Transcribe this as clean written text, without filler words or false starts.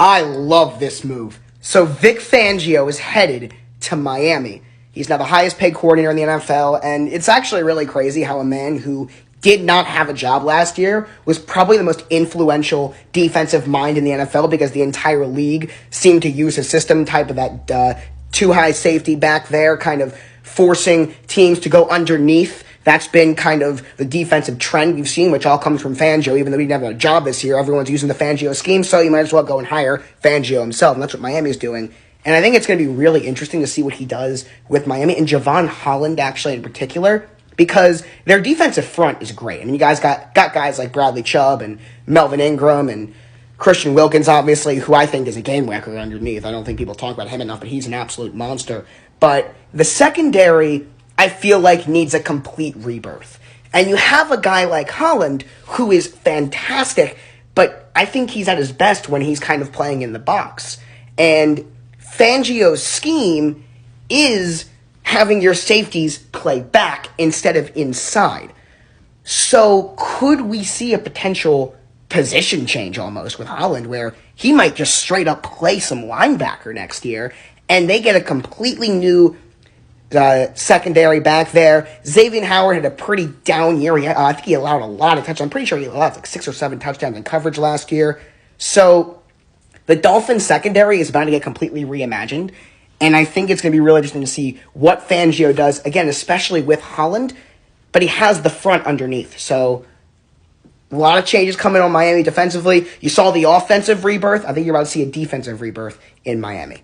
I love this move. So Vic Fangio is headed to Miami. He's now the highest paid coordinator in the NFL, and it's actually really crazy how a man who did not have a job last year was probably the most influential defensive mind in the NFL because the entire league seemed to use his system, type of that too high safety back there, kind of forcing teams to go underneath. That's been kind of the defensive trend we've seen, which all comes from Fangio. Even though he didn't have a job this year, everyone's using the Fangio scheme, so you might as well go and hire Fangio himself, and that's what Miami's doing. And I think it's going to be really interesting to see what he does with Miami, and Javon Holland actually in particular, because their defensive front is great. I mean, you guys got guys like Bradley Chubb and Melvin Ingram and Christian Wilkins, obviously, who I think is a game wrecker underneath. I don't think people talk about him enough, but he's an absolute monster. But the secondary, I feel like, needs a complete rebirth. And you have a guy like Holland, who is fantastic, but I think he's at his best when he's kind of playing in the box. And Fangio's scheme is having your safeties play back instead of inside. So could we see a potential position change almost with Holland where he might just straight up play some linebacker next year and they get a completely new secondary back there? Xavier Howard had a pretty down year. I think he allowed a lot of touchdowns. I'm pretty sure he allowed like 6 or 7 touchdowns in coverage last year. So the Dolphins secondary is about to get completely reimagined, and I think it's going to be really interesting to see what Fangio does, again, especially with Holland, but he has the front underneath. So a lot of changes coming on Miami defensively. You saw the offensive rebirth. I think you're about to see a defensive rebirth in Miami.